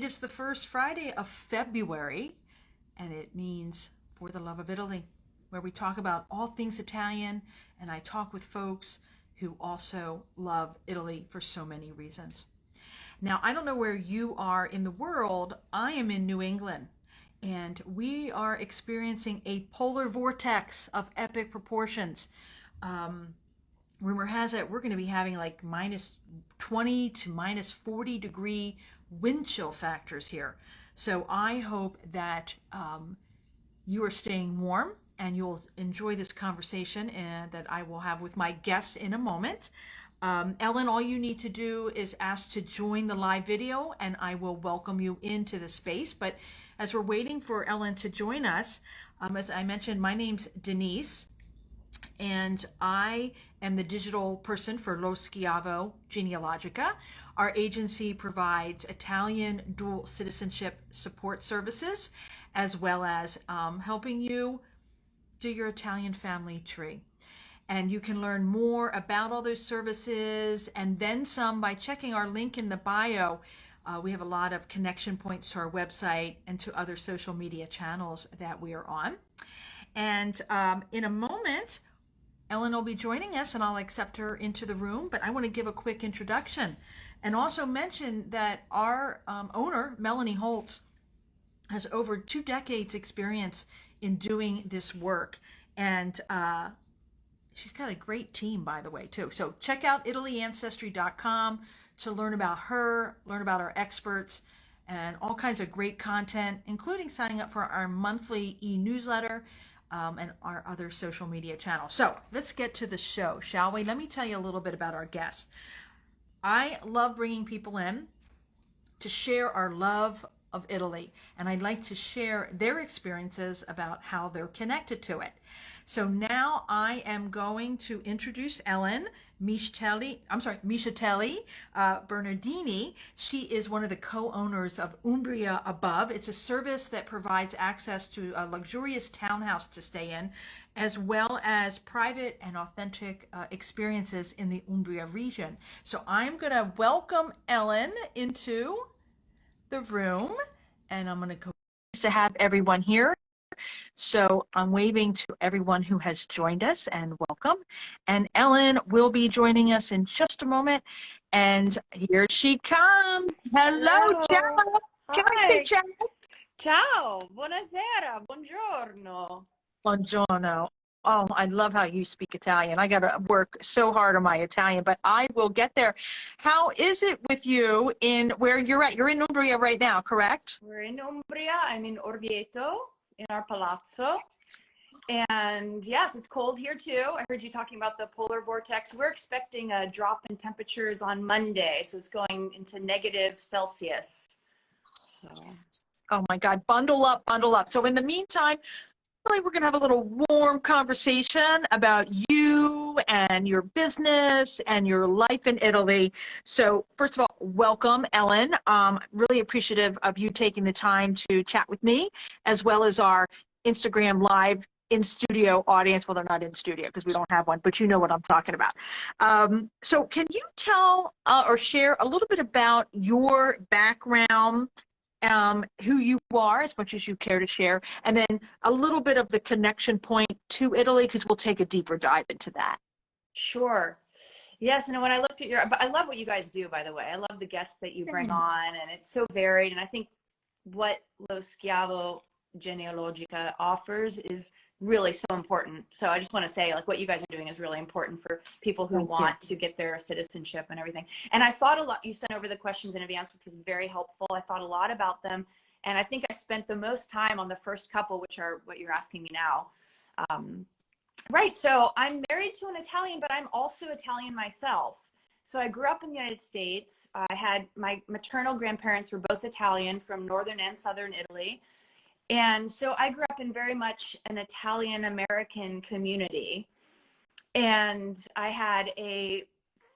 it is the first Friday of February, and it means For the Love of Italy, where we talk about all things Italian, and I talk with folks who also love Italy for so many reasons. Now, I don't know where you are in the world. I am in New England, and we are experiencing a polar vortex of epic proportions. Rumor has it we're going to be having like minus 20 to minus 40 degree wind chill factors here. So I hope that you are staying warm and you'll enjoy this conversation that I will have with my guest in a moment. Ellen, all you need to do is ask to join the live video and I will welcome you into the space. But as we're waiting for Ellen to join us, as I mentioned, my name's Denise. And I am the digital person for Lo Schiavo Genealogica. Our agency provides Italian dual citizenship support services, as well as helping you do your Italian family tree. And you can learn more about all those services and then some by checking our link in the bio. We have a lot of connection points to our website and to other social media channels that we are on. And in a moment, Ellen will be joining us and I'll accept her into the room, but I want to give a quick introduction and also mention that our owner, Melanie Holtz, has over 2 decades experience in doing this work. And she's got a great team, by the way, too. So check out ItalyAncestry.com to learn about her, learn about our experts, and all kinds of great content, including signing up for our monthly e-newsletter and our other social media channels. So let's get to the show, shall we? Let me tell you a little bit about our guests. I love bringing people in to share our love of Italy, and I'd like to share their experiences about how they're connected to it. So now I am going to introduce Ellen Misciattelli Bernardini. She is one of the co-owners of Umbria Above. It's a service that provides access to a luxurious townhouse to stay in, as well as private and authentic experiences in the Umbria region. So I'm going to welcome Ellen into the room, and I'm going to go to have everyone here. So I'm waving to everyone who has joined us and welcome. And Ellen will be joining us in just a moment. And here she comes. Hello, Hello. ciao. Can I say Hi. ciao? Ciao. Buonasera. Buongiorno. Buongiorno. Oh, I love how you speak Italian. I got to work so hard on my Italian, but I will get there. How is it with you in where you're at? You're in Umbria right now, correct? We're in Umbria. I'm in Orvieto, in our palazzo. And yes, it's cold here too. I heard you talking about the polar vortex. We're expecting a drop in temperatures on Monday. So it's going into -Celsius. So. Oh my God, bundle up, bundle up. So in the meantime, we're going to have a little warm conversation about you and your business and your life in Italy. So first of all, welcome, Ellen. Really appreciative of you taking the time to chat with me, as well as our Instagram live in studio audience. Well, they're not in studio because we don't have one, but you know what I'm talking about. So can you tell or share a little bit about your background, who you are, as much as you care to share, and then a little bit of the connection point to Italy, because we'll take a deeper dive into that. Sure. Yes, and when I looked at I love what you guys do, by the way. I love the guests that you bring on, and it's so varied. And I think what Lo Schiavo Genealogica offers is really so important. So I just want to say, like, what you guys are doing is really important for people who want to get their citizenship and everything. And I thought a lot, you sent over the questions in advance, which was very helpful. I thought a lot about them. And I think I spent the most time on the first couple, which are what you're asking me now. Right. So I'm married to an Italian, but I'm also Italian myself. So I grew up in the United States. I had my maternal grandparents were both Italian from northern and southern Italy. And so I grew up in very much an Italian-American community. And I had a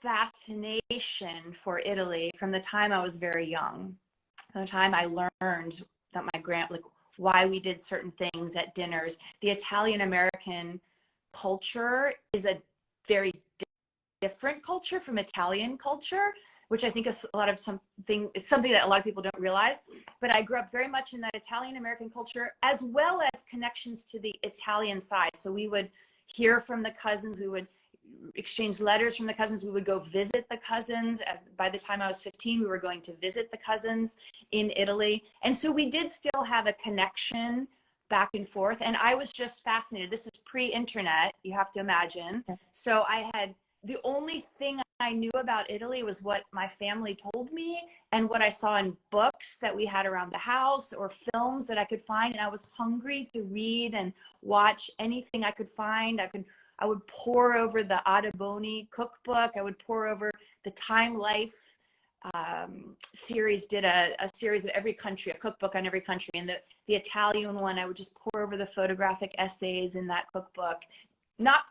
fascination for Italy from the time I was very young. From the time I learned that why we did certain things at dinners. The Italian-American culture is a very different culture from Italian culture, which I think is something that a lot of people don't realize. But I grew up very much in that Italian American culture, as well as connections to the Italian side. So we would hear from the cousins, we would exchange letters from the cousins, we would go visit the cousins. By the time I was 15, we were going to visit the cousins in Italy. And so we did still have a connection back and forth. And I was just fascinated. This is pre-internet, you have to imagine. So the only thing I knew about Italy was what my family told me and what I saw in books that we had around the house or films that I could find. And I was hungry to read and watch anything I could find. I would pore over the Adaboni cookbook. I would pore over the Time Life series, did a series of every country, a cookbook on every country. And the Italian one, I would just pore over the photographic essays in that cookbook, not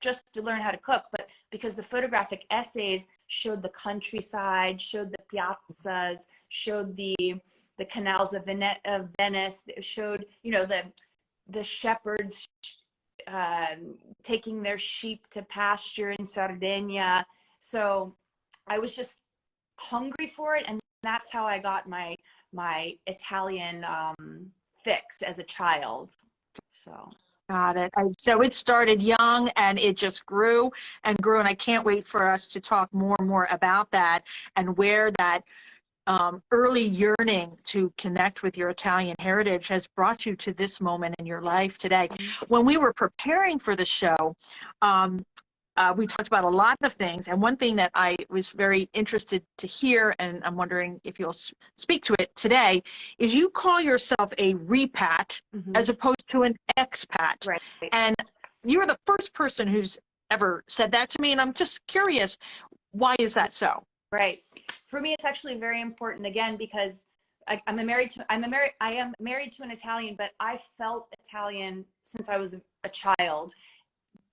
just to learn how to cook, but because the photographic essays showed the countryside, showed the piazzas, showed the canals of Venice, showed, you know, the shepherds taking their sheep to pasture in Sardinia. So I was just hungry for it, and that's how I got my Italian fix as a child. So Got it. So it started young and it just grew and grew, and I can't wait for us to talk more and more about that and where that early yearning to connect with your Italian heritage has brought you to this moment in your life today. When we were preparing for the show, we talked about a lot of things, and one thing that I was very interested to hear, and I'm wondering if you'll speak to it today, is you call yourself a repat as opposed to an expat. Right. And you're the first person who's ever said that to me, and I'm just curious, why is that so? Right. For me, it's actually very important, again, because I am married to an Italian, but I felt Italian since I was a child,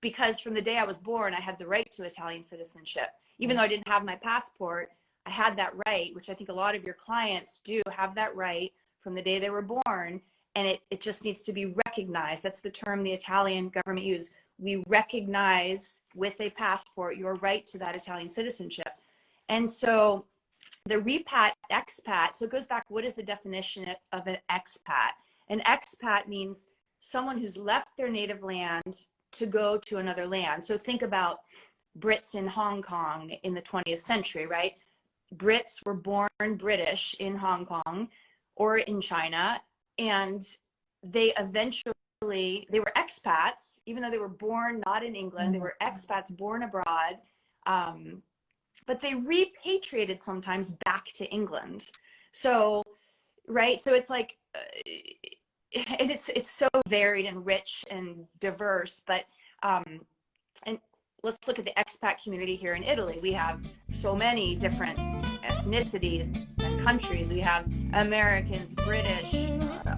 because from the day I was born, I had the right to Italian citizenship. Even though I didn't have my passport, I had that right, which I think a lot of your clients do have that right from the day they were born. And it just needs to be recognized. That's the term the Italian government used. We recognize with a passport your right to that Italian citizenship. And so the repat, expat, so it goes back, what is the definition of an expat? An expat means someone who's left their native land to go to another land. So think about Brits in Hong Kong in the 20th century, right? Brits were born British in Hong Kong or in China, and they were expats, even though they were born not in England, they were expats born abroad, but they repatriated sometimes back to England. So, right, so it's like, and it's so varied and rich and diverse, but and let's look at the expat community here in Italy. We have so many different ethnicities and countries. We have Americans, British,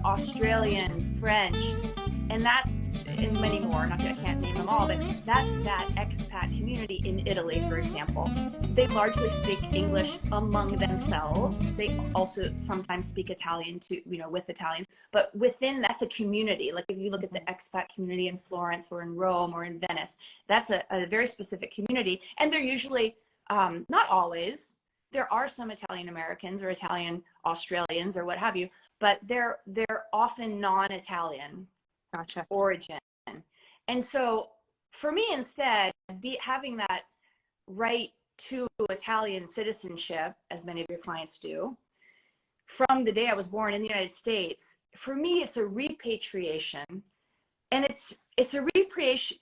Australian, French, and many more. I can't name them all, but that's that expat community in Italy, for example. They largely speak English among themselves. They also sometimes speak Italian too, with Italians, but that's a community. Like if you look at the expat community in Florence or in Rome or in Venice, that's a very specific community. And they're usually, not always, there are some Italian Americans or Italian Australians or what have you, but they're often non-Italian origin. And so for me, instead, having that right to Italian citizenship, as many of your clients do, from the day I was born in the United States, for me, it's a repatriation. And it's a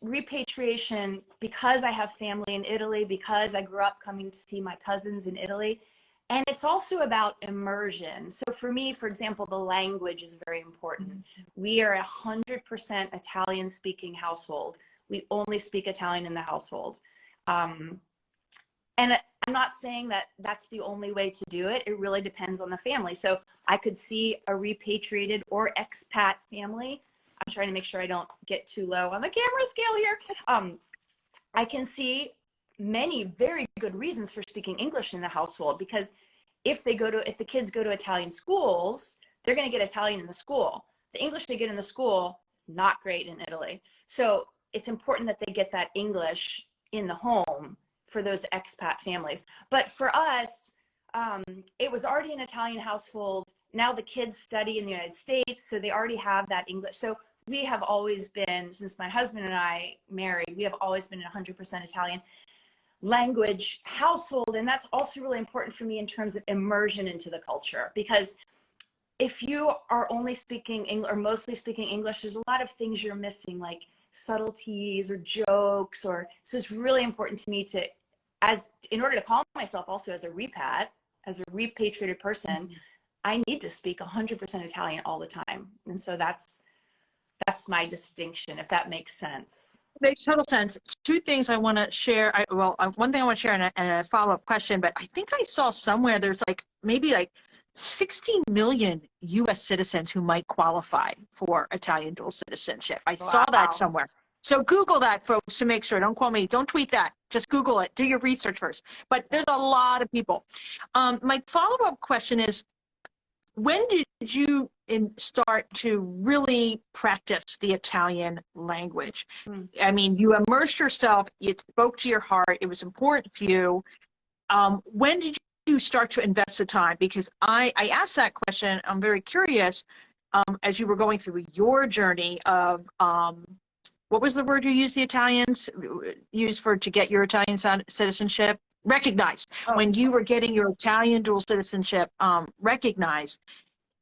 repatriation because I have family in Italy, because I grew up coming to see my cousins in Italy. And it's also about immersion. So for me, for example, the language is very important. We are 100% Italian speaking household. We only speak Italian in the household. And I'm not saying that that's the only way to do it. It really depends on the family. So I could see a repatriated or expat family. I'm trying to make sure I don't get too low on the camera scale here. I can see many very good reasons for speaking English in the household, because if the kids go to Italian schools, they're going to get Italian in the school. The English they get in the school is not great in Italy. So it's important that they get that English in the home for those expat families. But for us, it was already an Italian household. Now the kids study in the United States, so they already have that English. So we have always been, since my husband and I married, we have always been 100% Italian language household. And that's also really important for me in terms of immersion into the culture, because if you are only speaking English or mostly speaking English, there's a lot of things you're missing, like subtleties or jokes, or so it's really important to me to, in order to call myself also as a repat, as a repatriated person, I need to speak 100% Italian all the time. And so that's my distinction, if that makes sense. Makes total sense. Two things I want to share. One thing I want to share and a follow-up question, but I think I saw somewhere there's maybe 16 million U.S. citizens who might qualify for Italian dual citizenship. I saw that somewhere. So Google that, folks, to make sure. Don't call me. Don't tweet that. Just Google it. Do your research first. But there's a lot of people. My follow-up question is, when did you start to really practice the Italian language? I mean, you immersed yourself. It spoke to your heart. It was important to you. When did you start to invest the time? Because I asked that question. I'm very curious, as you were going through your journey of, what was the word you used, the Italians used to get your Italian citizenship? Recognized. When you were getting your Italian dual citizenship recognized,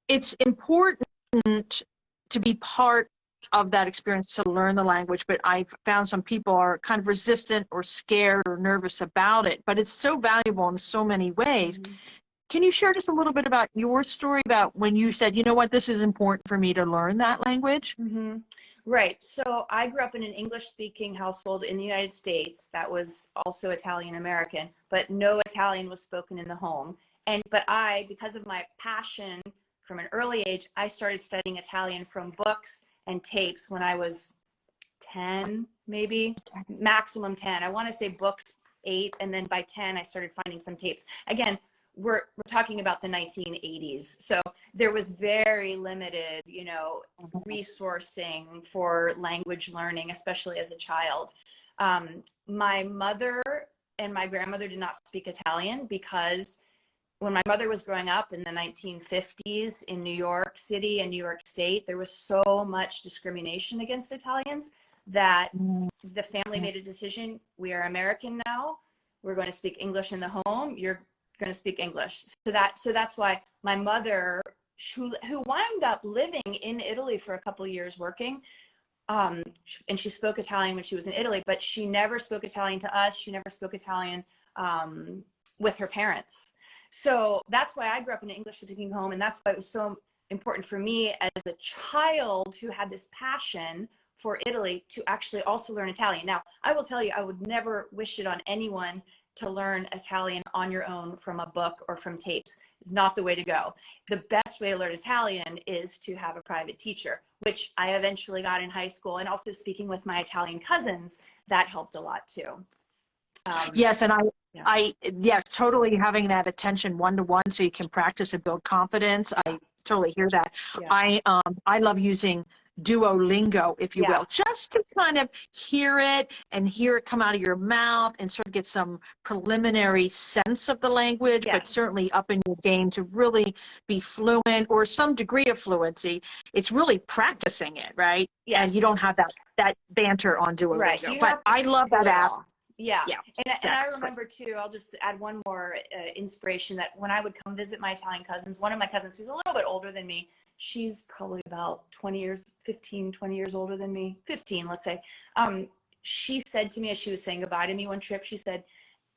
it's important to be part of that experience to learn the language, but I've found some people are kind of resistant or scared or nervous about it, but it's so valuable in so many ways. Can you share just a little bit about your story about when you said, you know what, this is important for me to learn that language? Right. So I grew up in an English-speaking household in the United States that was also Italian-American, but no Italian was spoken in the home. But because of my passion from an early age, I started studying Italian from books and tapes when I was 10, maybe, maximum 10. I want to say books 8, and then by 10, I started finding some tapes. Again, we're talking about the 1980s. So there was very limited, resourcing for language learning, especially as a child. My mother and my grandmother did not speak Italian because when my mother was growing up in the 1950s in New York City and New York State, there was so much discrimination against Italians that the family made a decision. We are American now. We're going to speak English in the home. You're going to speak English. So that's why my mother, who wound up living in Italy for a couple of years working, and she spoke Italian when she was in Italy, but she never spoke Italian to us. She never spoke Italian with her parents. So that's why I grew up in an English-speaking home, and that's why it was so important for me as a child who had this passion for Italy to actually also learn Italian. Now, I will tell you, I would never wish it on anyone to learn Italian on your own from a book or from tapes. It's not the way to go. The best way to learn Italian is to have a private teacher, which I eventually got in high school, and also speaking with my Italian cousins, that helped a lot too. Yes, and yes, totally having that attention one-to-one so you can practice and build confidence. I totally hear that. Yeah. I love using Duolingo, if you will, just to kind of hear it come out of your mouth and sort of get some preliminary sense of the language, but certainly up in your game to really be fluent or some degree of fluency. It's really practicing it, right? Yes. And you don't have that banter on Duolingo. Right. But I love that app. Yeah. And I remember too, I'll just add one more inspiration, that when I would come visit my Italian cousins, one of my cousins who's a little bit older than me, she's probably about 20 years older than me, 15, let's say. She said to me as she was saying goodbye to me one trip, she said,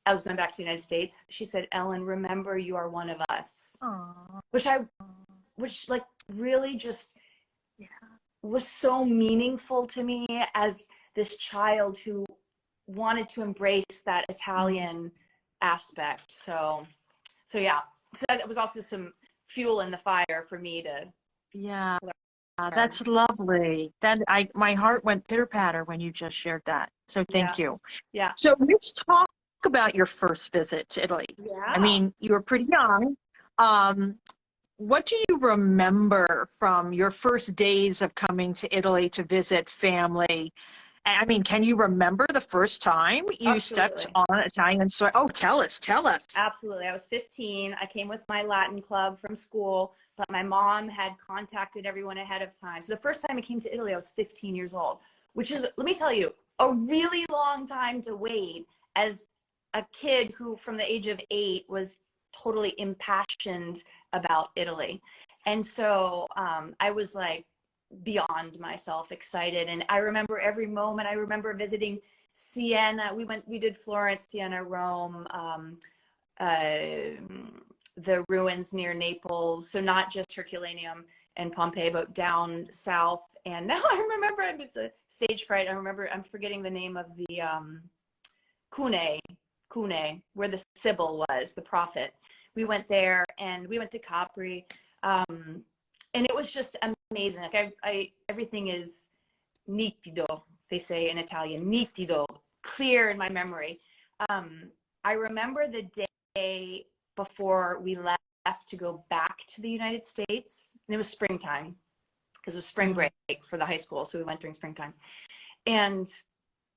I was going back to the United States. She said, Ellen, remember you are one of us. Aww. Which like really just was so meaningful to me as this child who wanted to embrace that Italian aspect. So yeah. So that was also some fuel in the fire for me to. Yeah, that's lovely. My heart went pitter-patter when you just shared that. So thank you. Yeah. So let's talk about your first visit to Italy. Yeah. I mean, you were pretty young. What do you remember from your first days of coming to Italy to visit family? I mean, can you remember the first time you stepped Absolutely. on an Italian soil? Oh, tell us. Absolutely. I was 15. I came with my Latin club from school, but my mom had contacted everyone ahead of time. So the first time I came to Italy, I was 15 years old, which is, let me tell you, a really long time to wait as a kid who from the age of 8 was totally impassioned about Italy. And so I was like beyond myself excited. And I remember every moment. I remember visiting Siena. We did Florence, Siena, Rome, the ruins near Naples. So not just Herculaneum and Pompeii, but down south. And now I remember, it's a stage fright. I'm forgetting the name of the Cune, where the Sibyl was, the prophet. We went there, and we went to Capri. And it was just amazing. Like everything is nitido, they say in Italian, nitido, clear in my memory. I remember the day before we left to go back to the United States, and it was springtime because it was spring break for the high school, so we went during springtime. And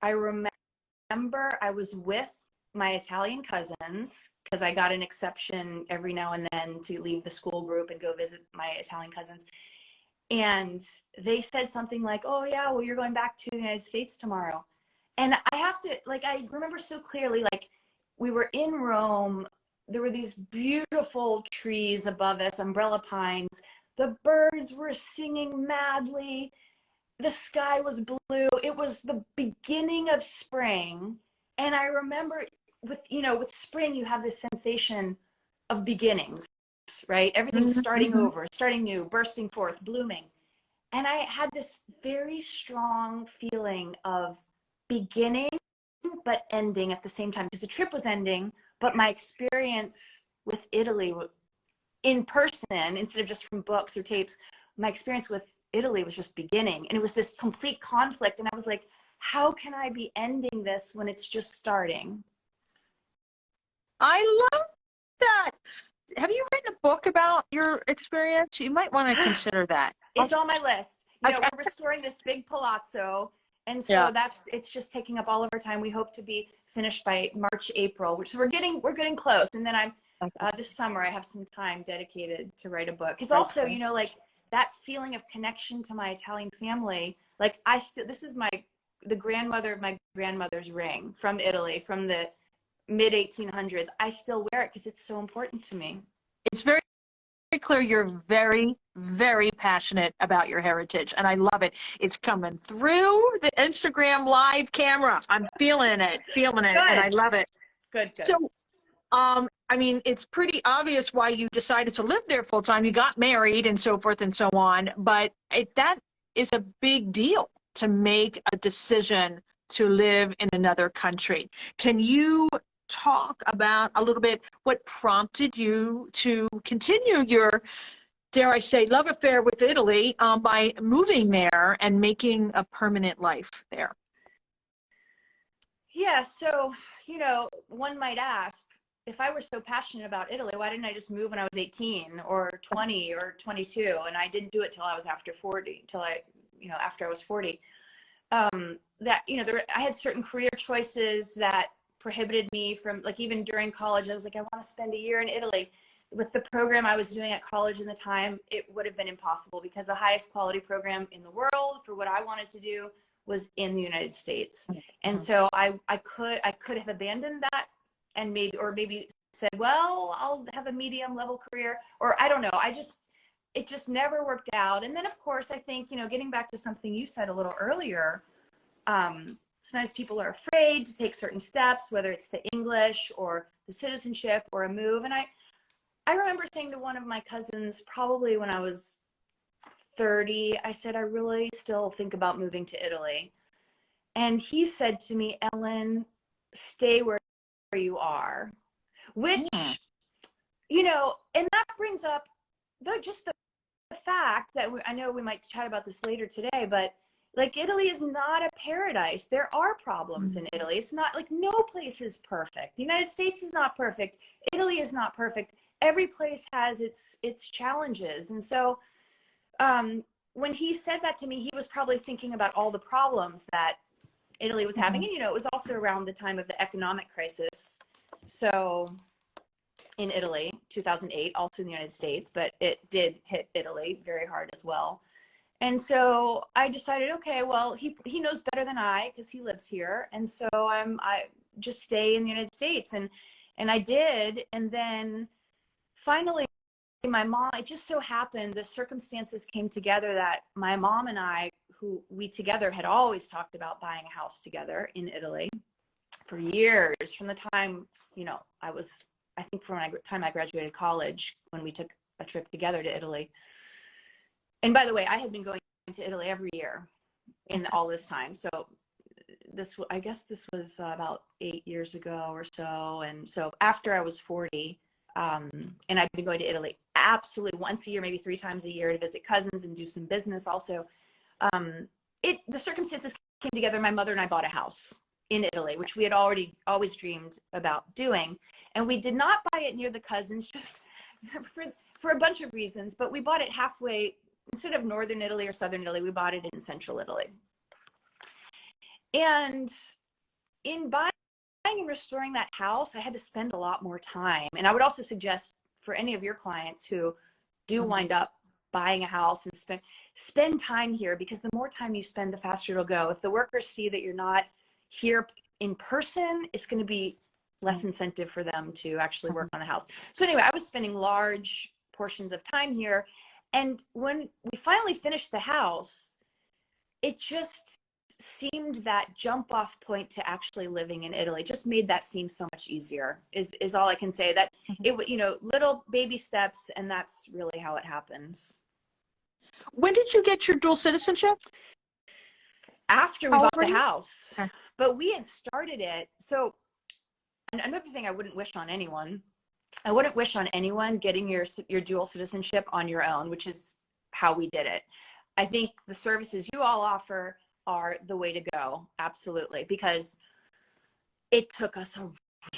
I remember I was with my Italian cousins because I got an exception every now and then to leave the school group and go visit my Italian cousins. And they said something like, oh yeah, well, you're going back to the United States tomorrow. And I have to, like, I remember so clearly, like, we were in Rome. There were these beautiful trees above us, umbrella pines. The birds were singing madly. The sky was blue. It was the beginning of spring. And I remember with spring, you have this sensation of beginnings, right? Everything's starting over, starting new, bursting forth, blooming. And I had this very strong feeling of beginning but ending at the same time, because the trip was ending, but my experience with Italy in person, instead of just from books or tapes, my experience with Italy was just beginning. And it was this complete conflict. And I was like, how can I be ending this when it's just starting? I love that. Have you written a book about your experience? You might want to consider that. It's on my list. Okay. We're restoring this big palazzo. And so Yeah. it's just taking up all of our time. We hope to be finished by March, April, which we're getting close. And then this summer, I have some time dedicated to write a book. Because also, like that feeling of connection to my Italian family, like this is the grandmother of my grandmother's ring from Italy, from the mid 1800s. I still wear it because it's so important to me. It's very clear you're very, very passionate about your heritage, and I love it. It's coming through the Instagram live camera. I'm feeling it, and I love it. Good. So, I mean, it's pretty obvious why you decided to live there full time. You got married and so forth and so on, but that is a big deal to make a decision to live in another country. Can you talk about a little bit what prompted you to continue your, dare I say, love affair with Italy by moving there and making a permanent life there? Yeah, so, one might ask, if I were so passionate about Italy, why didn't I just move when I was 18 or 20 or 22? And I didn't do it till I was after 40, after I was 40. I had certain career choices that prohibited me from, like, even during college, I was like, I want to spend a year in Italy. With the program I was doing at college in the time, it would have been impossible because the highest quality program in the world for what I wanted to do was in the United States. And so I could have abandoned that and maybe said, well, I'll have a medium level career, or I don't know. It just never worked out. And then of course, I think, getting back to something you said a little earlier, sometimes people are afraid to take certain steps, whether it's the English or the citizenship or a move. And I remember saying to one of my cousins, probably when I was 30, I said, I really still think about moving to Italy. And he said to me, Ellen, stay where you are, which, and that brings up just the fact that I know we might chat about this later today, but like Italy is not a paradise. There are problems in Italy. It's not like no place is perfect. The United States is not perfect. Italy is not perfect. Every place has its challenges. And so when he said that to me, he was probably thinking about all the problems that Italy was having. And, it was also around the time of the economic crisis. So in Italy, 2008, also in the United States, but it did hit Italy very hard as well. And so I decided, okay, well, he knows better than I because he lives here. And so I just stay in the United States. And I did. And then finally, my mom, it just so happened, the circumstances came together that my mom and I, who we together had always talked about buying a house together in Italy for years, from the time, I think from the time I graduated college, when we took a trip together to Italy. And by the way, I had been going to Italy every year in all this time. So I guess this was about 8 years ago or so. And so after I was 40, and I've been going to Italy absolutely once a year, maybe 3 times a year, to visit cousins and do some business also. The circumstances came together. My mother and I bought a house in Italy, which we had always dreamed about doing. And we did not buy it near the cousins, just for a bunch of reasons, but we bought it halfway. Instead of northern Italy or southern Italy, we bought it in central Italy. And in buying and restoring that house, I had to spend a lot more time. And I would also suggest for any of your clients who do wind up buying a house and spend time here, because the more time you spend, the faster it'll go. If the workers see that you're not here in person, it's going to be less incentive for them to actually work on the house. So anyway, I was spending large portions of time here. And when we finally finished the house, it just seemed that jump off point to actually living in Italy just made that seem so much easier, is all I can say. That it, little baby steps, and that's really how it happens. When did you get your dual citizenship? After we bought the Already? house. Okay. But we had started it. So another thing I wouldn't wish on anyone, getting your dual citizenship on your own, which is how we did it. I think the services you all offer are the way to go. Absolutely. Because it took us a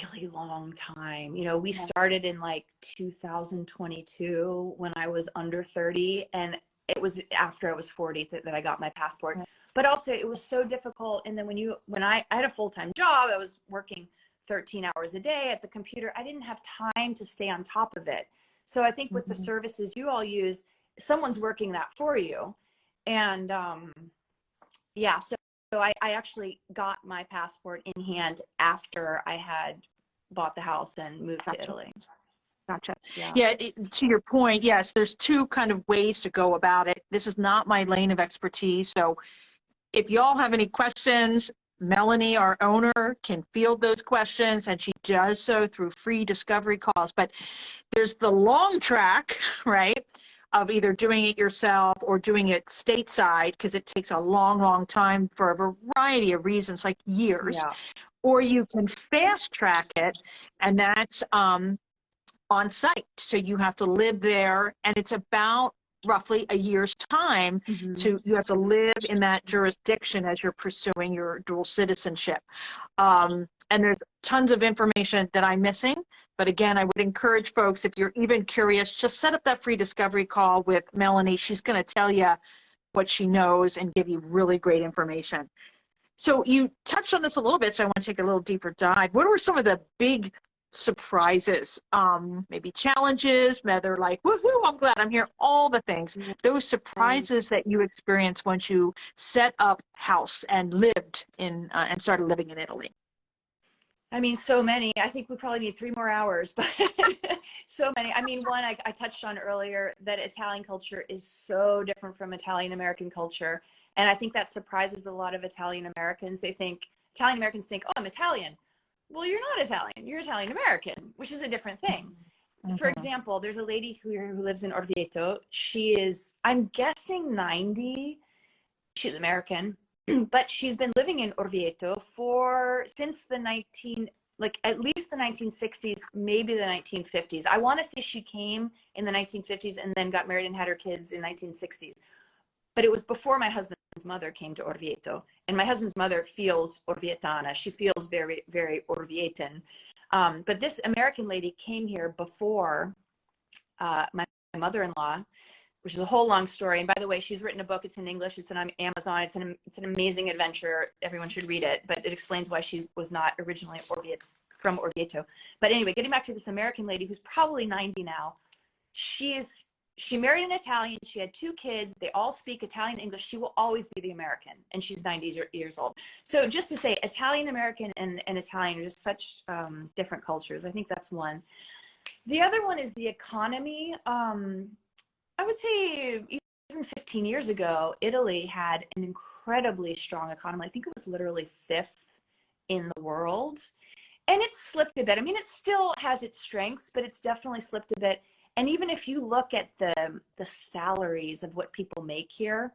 really long time. We started in like 2022 when I was under 30, and it was after I was 40 that I got my passport. Right. But also it was so difficult. And then when I had a full-time job, I was working 13 hours a day at the computer. I didn't have time to stay on top of it. So I think with the services you all use, someone's working that for you. And so I actually got my passport in hand after I had bought the house and moved to Italy. Gotcha. Yeah, to your point, yes, there's 2 kind of ways to go about it. This is not my lane of expertise. So if y'all have any questions, Melanie, our owner, can field those questions, and she does so through free discovery calls. But there's the long track, right, of either doing it yourself or doing it stateside, because it takes a long, long time for a variety of reasons, like years. Yeah. Or you can fast track it, and that's on site. So you have to live there, and it's about roughly a year's time you have to live in that jurisdiction as you're pursuing your dual citizenship. And there's tons of information that I'm missing. But again, I would encourage folks, if you're even curious, just set up that free discovery call with Melanie. She's going to tell you what she knows and give you really great information. So you touched on this a little bit, so I want to take a little deeper dive. What were some of the big surprises, maybe challenges, whether like, woohoo, I'm glad I'm here, all the things, those surprises that you experienced once you set up house and lived in and started living in Italy? I mean, so many. I think we probably need 3 more hours, but so many. I mean, one I touched on earlier, that Italian culture is so different from Italian American culture. And I think that surprises a lot of Italian Americans. Italian Americans think, oh, I'm Italian. Well, you're not Italian. You're Italian American, which is a different thing. For example, there's a lady who lives in Orvieto. She is, I'm guessing 90. She's American. But she's been living in Orvieto since at least the 1960s, maybe the 1950s. I want to say she came in the 1950s and then got married and had her kids in 1960s. But it was before my husband's mother came to Orvieto. And my husband's mother feels Orvietana. She feels very, very Orvietan. But this American lady came here before my mother-in-law. which is a whole long story. And by the way, she's written a book. It's in English. It's on Amazon. It's an amazing adventure. Everyone should read it. But it explains why she was not originally from Orvieto. But anyway, getting back to this American lady who's probably 90 now. She married an Italian. She had 2 kids. They all speak Italian, English. She will always be the American, and she's 90 years old. So just to say, Italian American and Italian are just such different cultures. I think that's one. The other one is the economy. I would say even 15 years ago, Italy had an incredibly strong economy. I think it was literally 5th in the world, and it's slipped a bit. I mean, it still has its strengths, but it's definitely slipped a bit. And even if you look at the salaries of what people make here,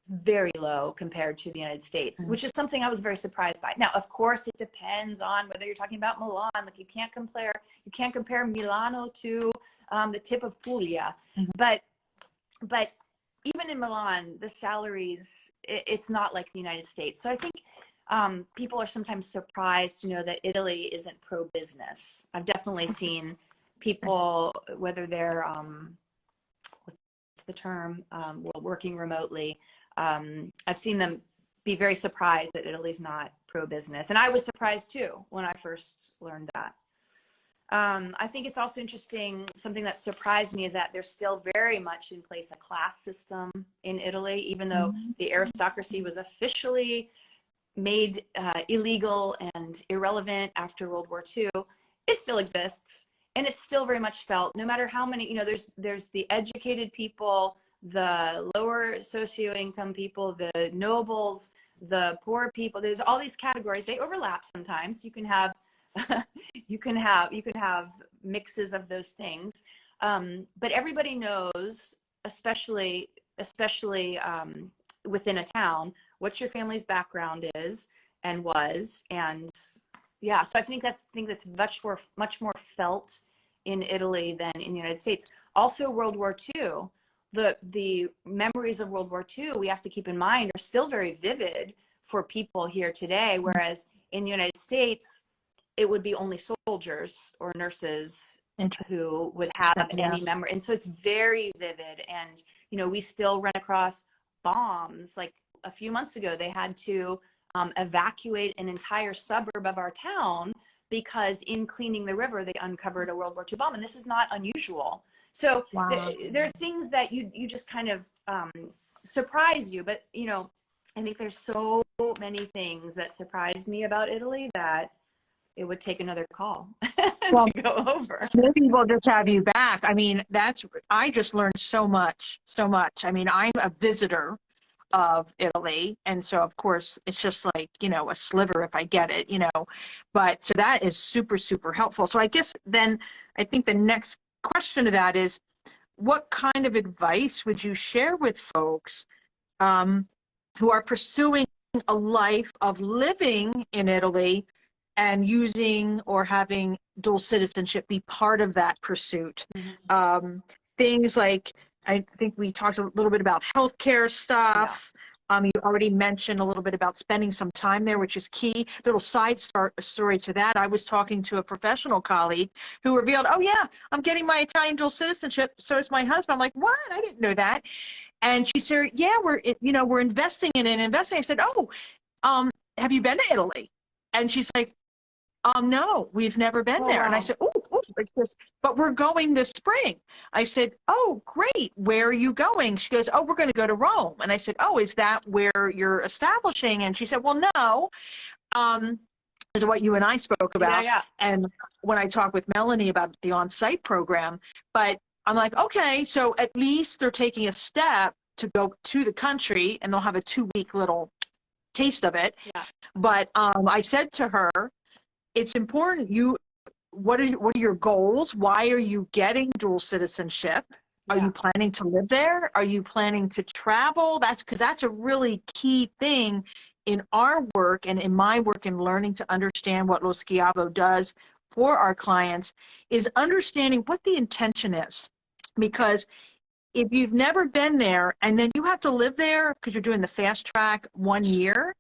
very low compared to the United States, which is something I was very surprised by. Now, of course, it depends on whether you're talking about Milan. Like you can't compare Milano to the tip of Puglia. But even in Milan, the salaries, it's not like the United States. So I think people are sometimes surprised to know that Italy isn't pro-business. I've definitely seen people, whether they're what's the term, working remotely, I've seen them be very surprised that Italy's not pro-business, and I was surprised too when I first learned that. I think it's also interesting, something that surprised me is that there's still very much in place a class system in Italy, even though the aristocracy was officially made illegal and irrelevant after World War II. It still exists. And it's still very much felt, no matter how many, there's the educated people, the lower socio-income people, the nobles, the poor people. There's all these categories. They overlap sometimes. You can have, you can have mixes of those things. But everybody knows, especially within a town, what your family's background is and was, and yeah, so I think that's much more felt in Italy than in the United States. Also, World War II, the memories of World War II, we have to keep in mind, are still very vivid for people here today, whereas in the United States, it would be only soldiers or nurses who would have any memory. And so it's very vivid. And, we still run across bombs. Like a few months ago, they had to evacuate an entire suburb of our town because in cleaning the river, they uncovered a World War II bomb. And this is not unusual. So there are things that you just kind of surprise you. But, I think there's so many things that surprised me about Italy that it would take another call to go over. Maybe we'll just have you back. I mean, I just learned so much. I mean, I'm a visitor of Italy, and so of course it's just like a sliver if I get it, but so that is super, super helpful. So I guess then I think the next question to that is, what kind of advice would you share with folks who are pursuing a life of living in Italy and using or having dual citizenship be part of that pursuit? Things like, I think we talked a little bit about healthcare stuff. You already mentioned a little bit about spending some time there, which is key. Little side story to that. I was talking to a professional colleague who revealed, oh yeah, I'm getting my Italian dual citizenship. So is my husband. I'm like, what? I didn't know that. And she said, yeah, we're investing in it. I said, oh, have you been to Italy? And she's like, no, we've never been there. Wow. And I said, oh, but we're going this spring. I said, oh, great. Where are you going? She goes, oh, we're going to go to Rome. And I said, oh, is that where you're establishing? And she said, well, no. Is what you and I spoke about. Yeah. And when I talked with Melanie about the on-site program, but I'm like, okay, so at least they're taking a step to go to the country, and they'll have a 2-week little taste of it. Yeah. But I said to her, it's important. What are your goals? Why are you getting dual citizenship? Are you planning to live there? Are you planning to travel? That's a really key thing in our work and in my work in learning to understand what Lo Schiavo does for our clients, is understanding what the intention is. Because if you've never been there and then you have to live there because you're doing the fast track 1 year,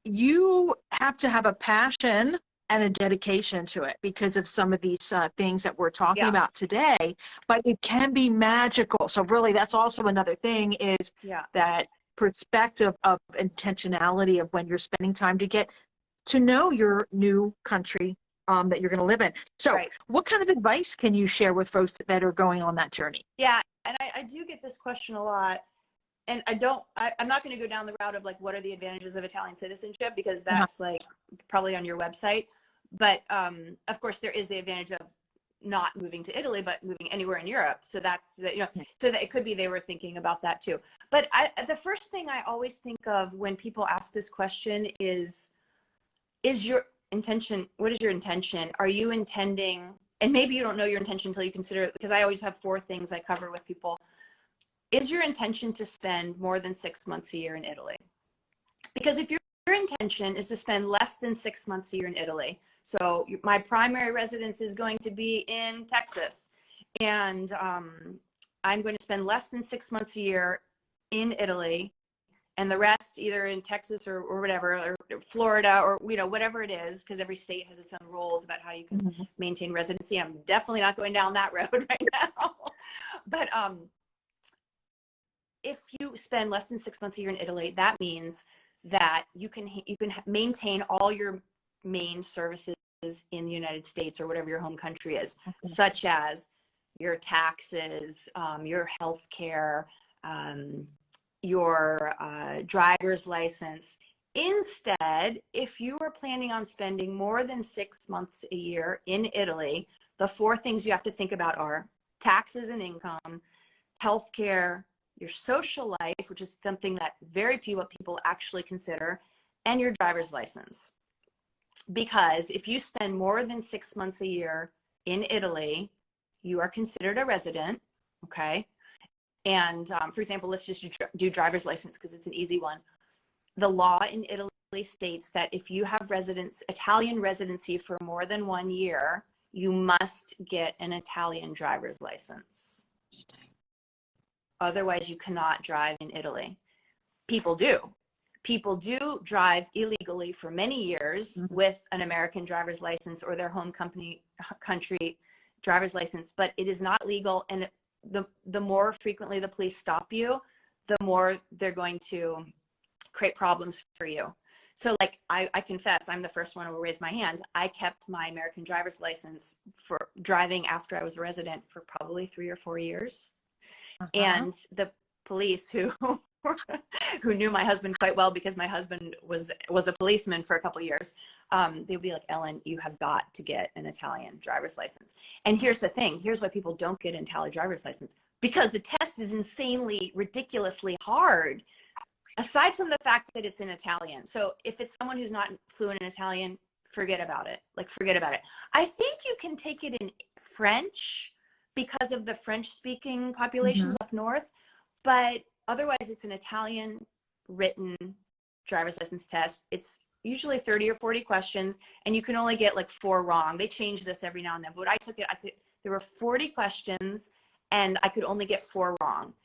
you have to have a passion and a dedication to it because of some of these things that we're talking Yeah. about today, but it can be magical. So really, that's also another thing is Yeah. that perspective of intentionality of when you're spending time to get to know your new country that you're going to live in. So Right. what kind of advice can you share with folks that are going on that journey? Yeah. And I do get this question a lot. And I'm not going to go down the route of like, what are the advantages of Italian citizenship? Because that's like probably on your website. But of course, there is the advantage of not moving to Italy, but moving anywhere in Europe. So that's, you know, so that it could be they were thinking about that too. But the first thing I always think of when people ask this question is your intention, what is your intention? Are you intending, and maybe you don't know your intention until you consider it, because I always have 4 things I cover with people. Is your intention to spend more than 6 months a year in Italy? Because if your intention is to spend less than 6 months a year in Italy, so my primary residence is going to be in Texas, and I'm going to spend less than 6 months a year in Italy, and the rest either in Texas or whatever, or Florida, or, you know, whatever it is, because every state has its own rules about how you can maintain residency. I'm definitely not going down that road right now. But if you spend less than 6 months a year in Italy, that means that you can maintain all your main services in the United States or whatever your home country is, such as your taxes, your health care, your driver's license. Instead, if you are planning on spending more than 6 months a year in Italy, the 4 things you have to think about are taxes and income, health care, your social life, which is something that very few people actually consider, and your driver's license. Because if you spend more than 6 months a year in Italy, you are considered a resident, okay? And for example, let's just do driver's license because it's an easy one. The law in Italy states that if you have Italian residency for more than 1 year, you must get an Italian driver's license. Otherwise, you cannot drive in Italy. People do. People do drive illegally for many years with an American driver's license or their home country driver's license, but it is not legal. And the more frequently the police stop you, the more they're going to create problems for you. So like I confess, I'm the first one who will raise my hand. I kept my American driver's license for driving after I was a resident for probably 3 or 4 years. And the police who knew my husband quite well, because my husband was a policeman for a couple of years, they'd be like, Ellen, you have got to get an Italian driver's license. And here's the thing, here's why people don't get an Italian driver's license, because the test is insanely, ridiculously hard, aside from the fact that it's in Italian. So if it's someone who's not fluent in Italian, forget about it. Like, forget about it. I think you can take it in French because of the French-speaking populations up north, but otherwise it's an Italian written driver's license test. It's usually 30 or 40 questions, and you can only get like 4 wrong. They change this every now and then, but when I took it, there were 40 questions, and I could only get 4 wrong.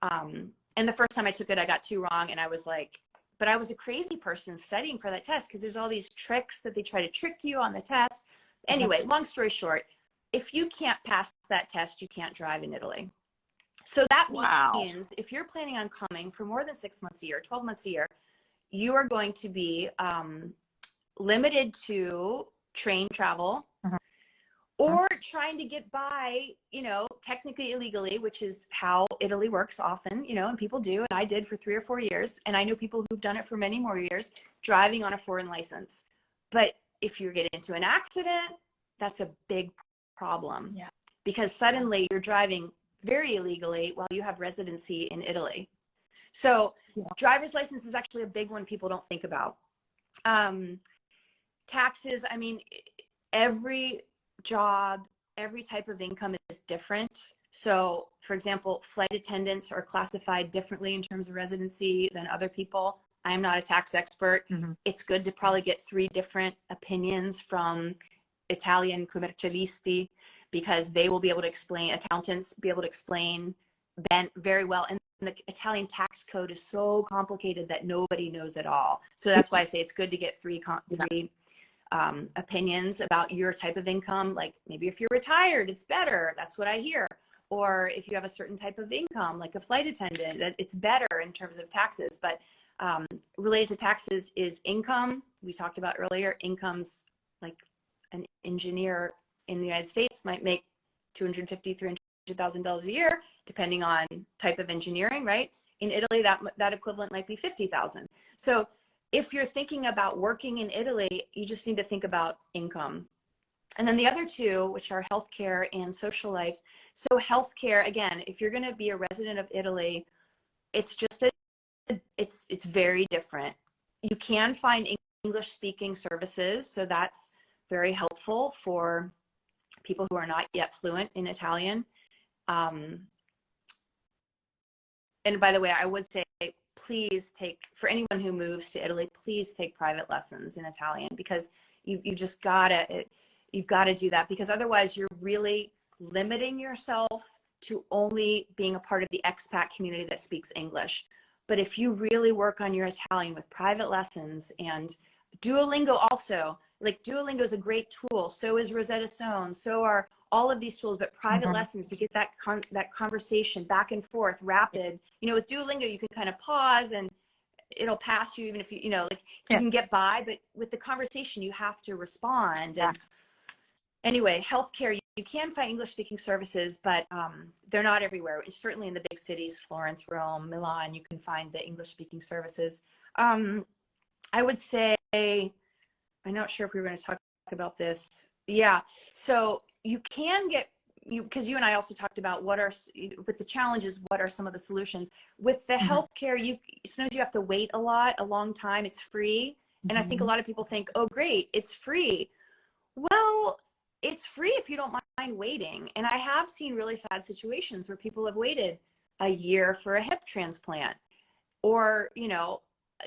And the first time I took it, I got 2 wrong, and I was like, but I was a crazy person studying for that test because there's all these tricks that they try to trick you on the test. Anyway, long story short, if you can't pass that test, you can't drive in Italy. So that means if you're planning on coming for more than 6 months a year, 12 months a year, you are going to be limited to train travel or trying to get by, you know, technically illegally, which is how Italy works often, you know, and people do, and I did for 3 or 4 years. And I know people who've done it for many more years, driving on a foreign license. But if you get into an accident, that's a big problem, because suddenly you're driving very illegally while you have residency in Italy. So driver's license is actually a big one people don't think about. Taxes, I mean, every job, every type of income is different. So for example, flight attendants are classified differently in terms of residency than other people. I'm not a tax expert. It's good to probably get 3 different opinions from Italian commercialisti, because they will be able to explain, accountants be able to explain then very well. And the Italian tax code is so complicated that nobody knows it all. So that's why I say it's good to get 3 opinions about your type of income. Like maybe if you're retired, it's better. That's what I hear. Or if you have a certain type of income, like a flight attendant, that it's better in terms of taxes. But related to taxes is income. We talked about earlier, incomes like an engineer in the United States might make $250,000, $300,000 a year, depending on type of engineering, right? In Italy, that equivalent might be 50,000. So if you're thinking about working in Italy, you just need to think about income. And then the other two, which are healthcare and social life. So healthcare, again, if you're going to be a resident of Italy, it's just it's very different. You can find English speaking services, so that's very helpful for people who are not yet fluent in Italian. And by the way, I would say, please take, for anyone who moves to Italy, please take private lessons in Italian, because you've got to do that, because otherwise you're really limiting yourself to only being a part of the expat community that speaks English. But if you really work on your Italian with private lessons, and Duolingo also, like Duolingo is a great tool. So is Rosetta Stone. So are all of these tools, but private lessons to get that conversation back and forth, rapid. You know, with Duolingo, you can kind of pause and it'll pass you, even if you know, like you can get by, but with the conversation, you have to respond. And anyway, healthcare, you can find English speaking services, but they're not everywhere. Certainly in the big cities, Florence, Rome, Milan, you can find the English speaking services. I would say, I'm not sure if we were going to talk about this. Yeah. So you can get, because you and I also talked about what are, with the challenges, what are some of the solutions. With the healthcare, sometimes you have to wait a long time. It's free. And I think a lot of people think, oh, great, it's free. Well, it's free if you don't mind waiting. And I have seen really sad situations where people have waited a year for a hip transplant, or,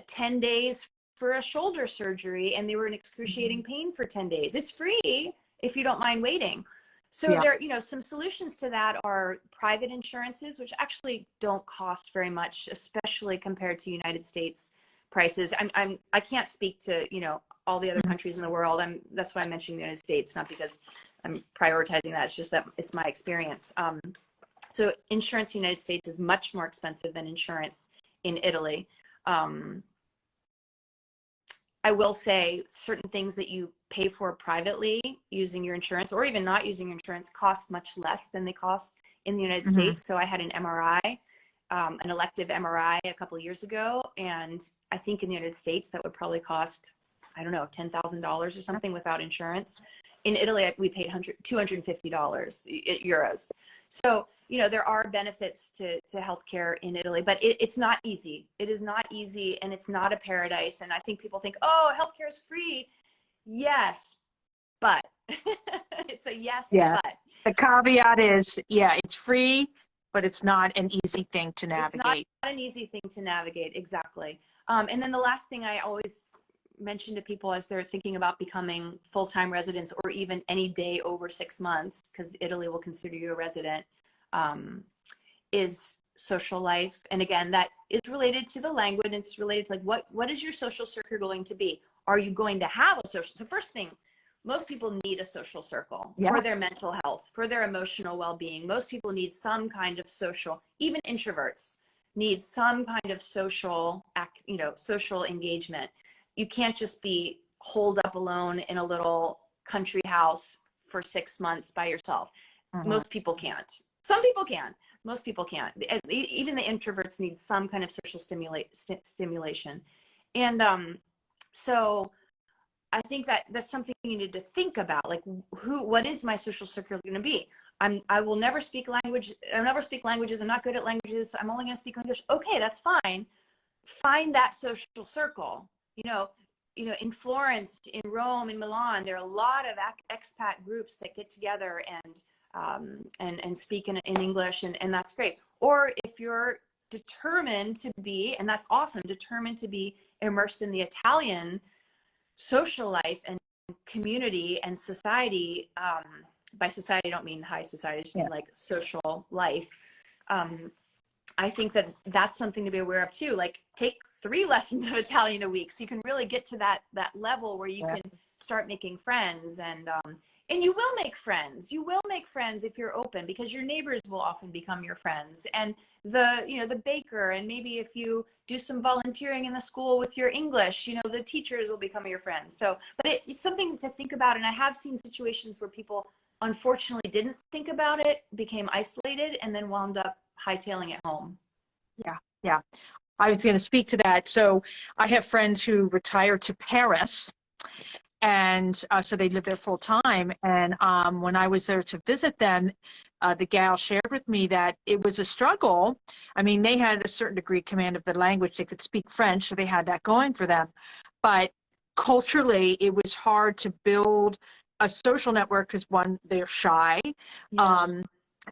10 days for a shoulder surgery, and they were in excruciating pain for 10 days. It's free if you don't mind waiting. So there, some solutions to that are private insurances, which actually don't cost very much, especially compared to United States prices. I can't speak to, all the other countries in the world. That's why I'm mentioning the United States, not because I'm prioritizing that. It's just that it's my experience. So insurance in the United States is much more expensive than insurance in Italy. I will say certain things that you pay for privately using your insurance, or even not using your insurance, cost much less than they cost in the United States. So I had an MRI, an elective MRI a couple of years ago. And I think in the United States, that would probably cost, I don't know, $10,000 or something without insurance. In Italy, we paid $250 euros. So, there are benefits to healthcare in Italy, but it's not easy. It is not easy, and it's not a paradise. And I think people think, oh, healthcare is free. Yes, but it's a yes, but. The caveat is, it's free, but it's not an easy thing to navigate. It's not an easy thing to navigate, exactly. And then the last thing I always mention to people as they're thinking about becoming full-time residents, or even any day over 6 months, because Italy will consider you a resident, is social life. And again, that is related to the language, and it's related to like, what is your social circle going to be? Are you going to have a social? So first thing, most people need a social circle for their mental health, for their emotional well-being. Most people need some kind of social, even introverts need some kind of social social engagement. You can't just be holed up alone in a little country house for 6 months by yourself. Most people can't. Some people can. Most people can't. Even the introverts need some kind of social stimulation. And so I think that's something you need to think about. Like, what is my social circle going to be? I will never speak language. I'll never speak languages. I'm not good at languages. I'm only going to speak English. Okay, that's fine. Find that social circle. In Florence, in Rome, in Milan, there are a lot of expat groups that get together and speak in English, and that's great. Or if you're determined to be, and that's awesome, determined to be immersed in the Italian social life and community and society, by society I don't mean high society, I just mean like social life. I think that's something to be aware of too. Like, take 3 lessons of Italian a week, so you can really get to that level where you can start making friends. And you will make friends. You will make friends if you're open, because your neighbors will often become your friends. And the baker, and maybe if you do some volunteering in the school with your English, the teachers will become your friends. So, but it's something to think about. And I have seen situations where people unfortunately didn't think about it, became isolated, and then wound up hightailing it home. Yeah, yeah. I was going to speak to that. So I have friends who retire to Paris, and so they live there full time. And when I was there to visit them, the gal shared with me that it was a struggle. I mean, they had a certain degree of command of the language. They could speak French, so they had that going for them. But culturally, it was hard to build a social network because, one, they're shy. Yeah.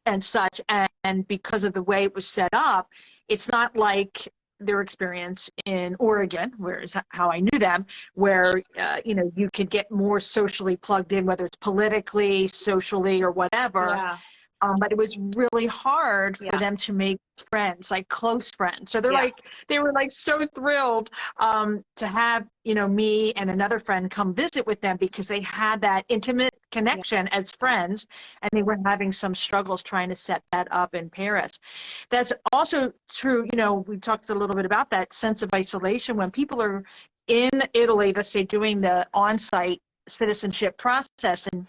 And such, and because of the way it was set up, it's not like their experience in Oregon, where is how I knew them, where you could get more socially plugged in, whether it's politically, socially, or whatever. Yeah. But it was really hard for Yeah. them to make friends, like close friends. So they were like so thrilled to have, me and another friend come visit with them, because they had that intimate connection as friends, and they were having some struggles trying to set that up in Paris. That's also true. We talked a little bit about that sense of isolation when people are in Italy, let's say, doing the on-site citizenship process. And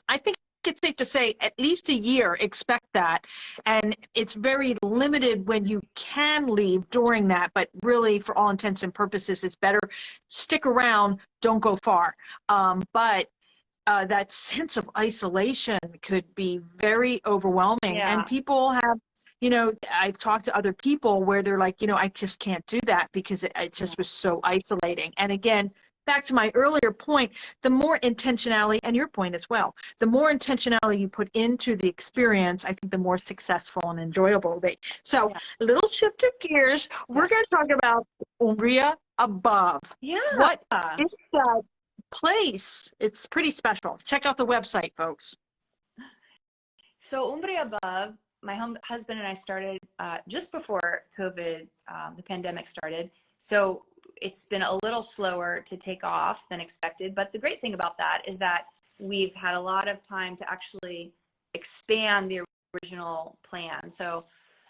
I think it's safe to say at least a year, expect that. And it's very limited when you can leave during that, but really, for all intents and purposes, it's better stick around, don't go far. But that sense of isolation could be very overwhelming. Yeah. And people have, I've talked to other people where they're like, I just can't do that because it just was so isolating. And again, back to my earlier point, the more intentionality, and your point as well, the more intentionality you put into the experience, I think the more successful and enjoyable it'll be. So, a little shift of gears. We're going to talk about Umbria Above. Yeah. What is that place? It's pretty special. Check out the website, folks. So Umbria Above, my husband and I started just before COVID, the pandemic started. So it's been a little slower to take off than expected. But the great thing about that is that we've had a lot of time to actually expand the original plan. So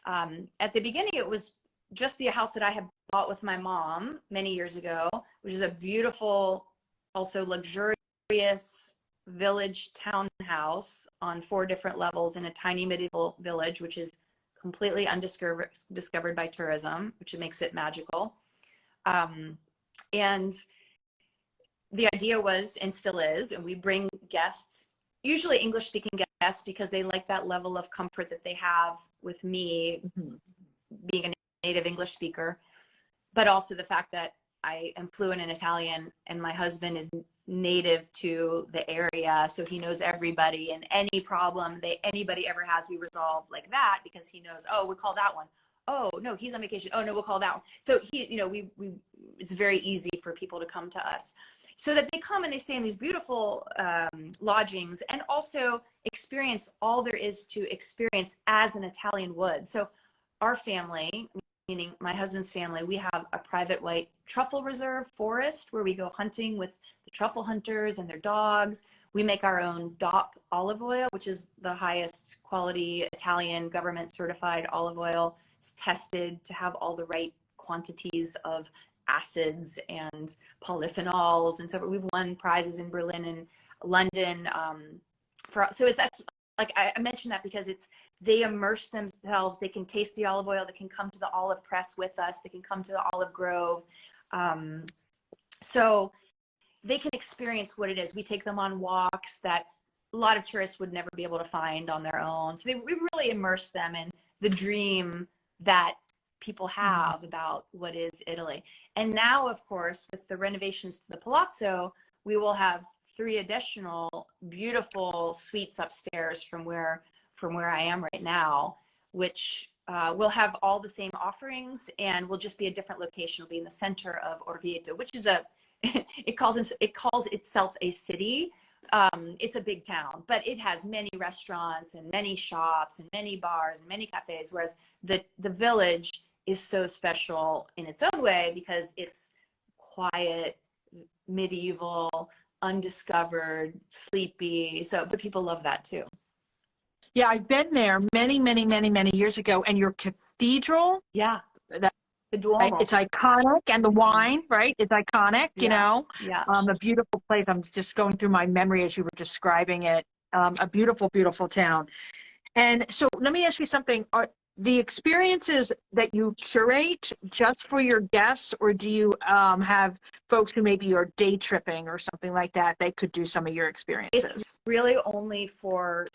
at the beginning, it was just the house that I had bought with my mom many years ago, which is a beautiful, also luxurious village townhouse on 4 different levels in a tiny medieval village, which is completely undiscovered by tourism, which makes it magical. And the idea was, and still is, and we bring guests, usually English speaking guests, because they like that level of comfort that they have with me being a native English speaker, but also the fact that I am fluent in Italian and my husband is native to the area, so he knows everybody, and any problem anybody ever has, we resolve like that, because he knows, oh, we call that one. Oh no, he's on vacation. Oh no, we'll call that one. So it's very easy for people to come to us, so that they come and they stay in these beautiful lodgings, and also experience all there is to experience as an Italian would. So our family, meaning my husband's family, we have a private white truffle reserve forest where we go hunting with the truffle hunters and their dogs. We make our own DOP olive oil, which is the highest quality Italian government certified olive oil. It's tested to have all the right quantities of acids and polyphenols. And so we've won prizes in Berlin and London. That's like, I mentioned that because they immerse themselves. They can taste the olive oil. They can come to the olive press with us. They can come to the olive grove. So they can experience what it is. We take them on walks that a lot of tourists would never be able to find on their own. So we really immerse them in the dream that people have about what is Italy. And now, of course, with the renovations to the Palazzo, we will have 3 additional beautiful suites upstairs from where I am right now, which will have all the same offerings, and will just be a different location. It'll be in the center of Orvieto, which is it calls itself a city. It's a big town, but it has many restaurants and many shops and many bars and many cafes, whereas the village is so special in its own way because it's quiet, medieval, undiscovered, sleepy. So, but people love that too. Yeah, I've been there many, many, many, many years ago, and your cathedral, Yeah. that, The Duomo. it's iconic, and the wine, right, is iconic, you know. Yeah. A beautiful place. I'm just going through my memory as you were describing it. A beautiful, beautiful town. And so let me ask you something. Are the experiences that you curate just for your guests, or do you have folks who maybe are day tripping or something like that? They could do some of your experiences. It's really only for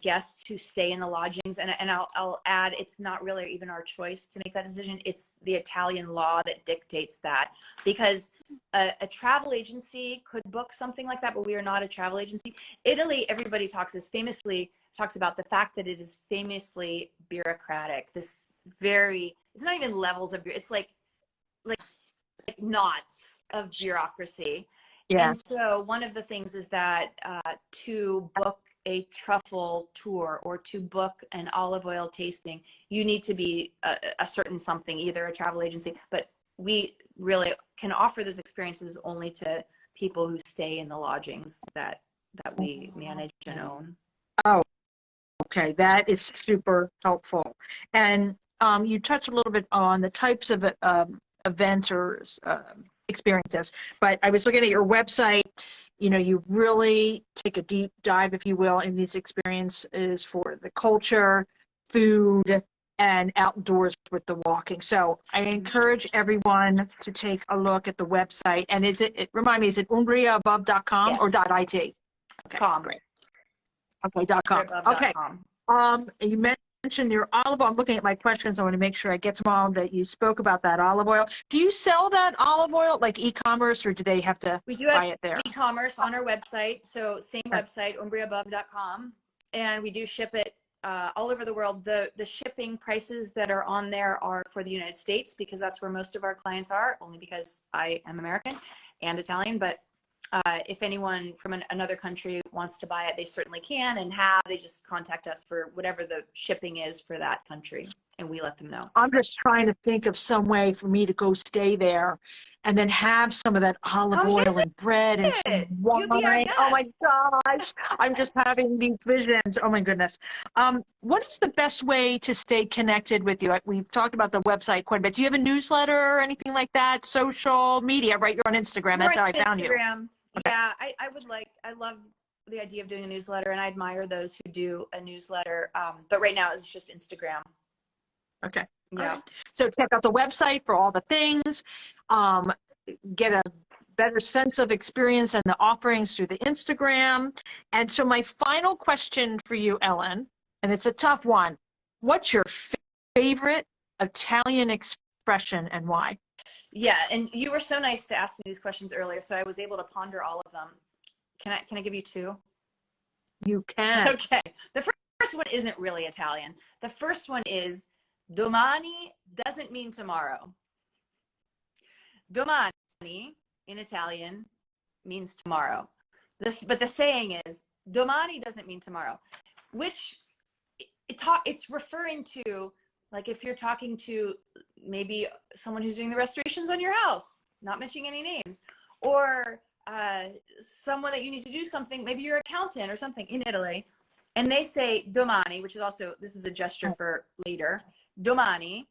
guests who stay in the lodgings. And I'll add, it's not really even our choice to make that decision. It's the Italian law that dictates that, because a travel agency could book something like that, but we are not a travel agency. Italy, everybody talks about the fact that it is famously bureaucratic. This it's not even levels of, it's like knots of bureaucracy. Yeah. And so one of the things is that to book a truffle tour or to book an olive oil tasting, you need to be a certain something, either a travel agency, but we really can offer those experiences only to people who stay in the lodgings that we manage and own. Oh, okay, that is super helpful. And you touched a little bit on the types of events or experiences, but I was looking at your website. You know, you really take a deep dive, if you will, in these experiences for the culture, food, and outdoors with the walking. So I encourage everyone to take a look at the website. And remind me, is it umbriaabove.com or Yes. .it? Okay, Com. great. Okay, .com. Okay. You mentioned your olive oil. I'm looking at my questions. I want to make sure I get to them all, that you spoke about that olive oil. Do you sell that olive oil like e-commerce, or do they have to buy it there? E-commerce on our website. So same website, umbriaabove.com. And we do ship it all over the world. The shipping prices that are on there are for the United States, because that's where most of our clients are, only because I am American and Italian. But if anyone from another country wants to buy it, they certainly can they just contact us for whatever the shipping is for that country, and we let them know. I'm just trying to think of some way for me to go stay there and then have some of that olive oil and bread and some wine. Oh my gosh, I'm just having these visions. Oh my goodness. What is the best way to stay connected with you? We've talked about the website quite a bit. Do you have a newsletter or anything like that? Social media, right? You're on Instagram. That's how I found you. Okay. Yeah, I love the idea of doing a newsletter, and I admire those who do a newsletter. But right now it's just Instagram. Okay. Yeah. Right. So check out the website for all the things. Get a better sense of experience and the offerings through the Instagram. And so my final question for you, Ellen, and it's a tough one. What's your favorite Italian expression and why? Yeah, and you were so nice to ask me these questions earlier, so I was able to ponder all of them. Can I give you two? You can. Okay. The first one isn't really Italian. The first one is domani doesn't mean tomorrow. Domani in Italian means tomorrow. But the saying is domani doesn't mean tomorrow, which it's referring to, like, if you're talking to maybe someone who's doing the restorations on your house, not mentioning any names, or someone that you need to do something, maybe your accountant or something in Italy, and they say domani, which is also, this is a gesture for later, domani,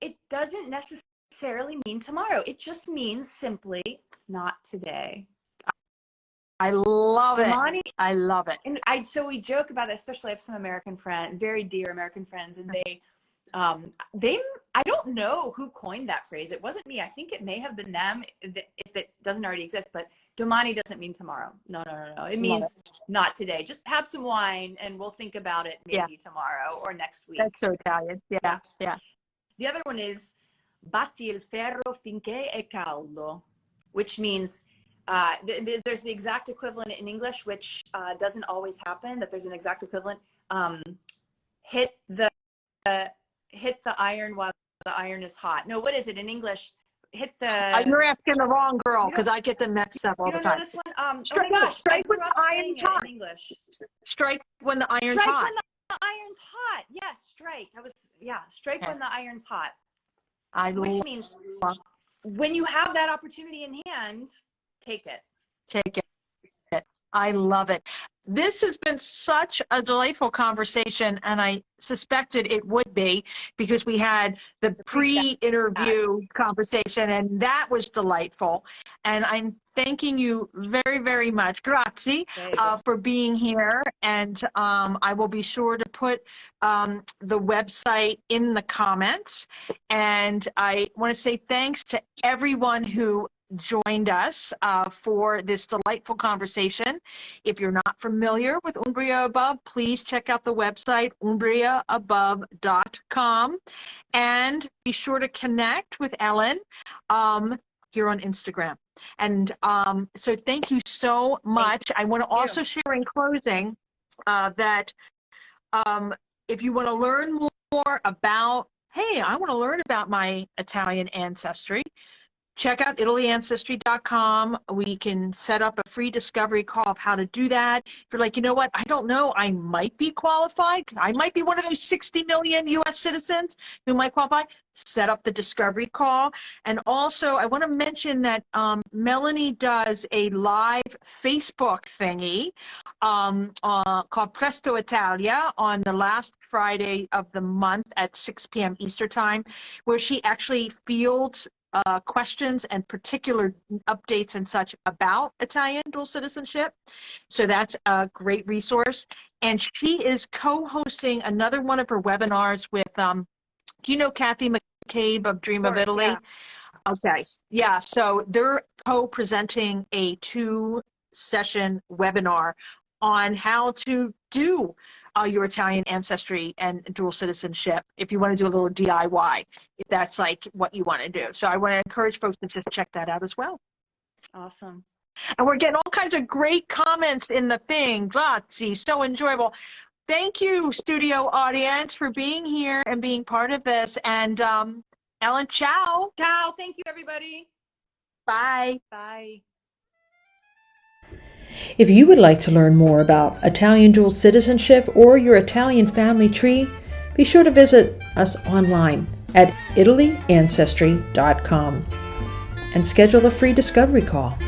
it doesn't necessarily mean tomorrow. It just means simply not today. I love domani, it. I love it. And so we joke about that, especially I have some American friends, very dear American friends, and they I don't know who coined that phrase. It wasn't me. I think it may have been them, if it doesn't already exist. But domani doesn't mean tomorrow. No. It means not today. Just have some wine and we'll think about it maybe tomorrow or next week. That's so Italian. Yeah. The other one is batti il ferro finché è caldo, which means there's the exact equivalent in English, which doesn't always happen, that there's an exact equivalent. Hit the iron while the iron is hot. No, what is it in English? Hit the. You're asking the wrong girl, because I get them mixed up all the time. You don't know this one? Strike, oh my gosh, strike when the iron's hot. In English. Strike when the iron's hot. Strike when the iron's hot. Yes, strike. Strike when the iron's hot. Which means when you have that opportunity in hand, Take it. Take it. I love it. This has been such a delightful conversation, and I suspected it would be because we had the pre-interview conversation, and that was delightful. And I'm thanking you very, very much, grazie, for being here. And I will be sure to put the website in the comments. And I want to say thanks to everyone who joined us for this delightful conversation. If you're not familiar with Umbria Above, please check out the website, umbriaabove.com, and be sure to connect with Ellen here on Instagram. And so thank you so much. I want to also share in closing that if you want to learn more about, hey, I want to learn about my Italian ancestry, check out ItalyAncestry.com. We can set up a free discovery call of how to do that. If you're like, you know what, I don't know, I might be qualified. I might be one of those 60 million U.S. citizens who might qualify. Set up the discovery call. And also, I want to mention that Melanie does a live Facebook thingy called Presto Italia on the last Friday of the month at 6 p.m. Eastern Time, where she actually fields questions and particular updates and such about Italian dual citizenship. So that's a great resource. And she is co-hosting another one of her webinars with, do you know Kathy McCabe of Dream of Italy? Yeah. Okay. Yeah. So they're co-presenting a 2-session webinar on how to do your Italian ancestry and dual citizenship if you want to do a little DIY, if that's like what you want to do. So I want to encourage folks to just check that out as well. Awesome. And we're getting all kinds of great comments in the thing. Grazie. So enjoyable. Thank you, studio audience, for being here and being part of this. And Ellen, ciao. Ciao. Thank you, everybody. Bye. Bye. If you would like to learn more about Italian dual citizenship or your Italian family tree, be sure to visit us online at ItalyAncestry.com and schedule a free discovery call.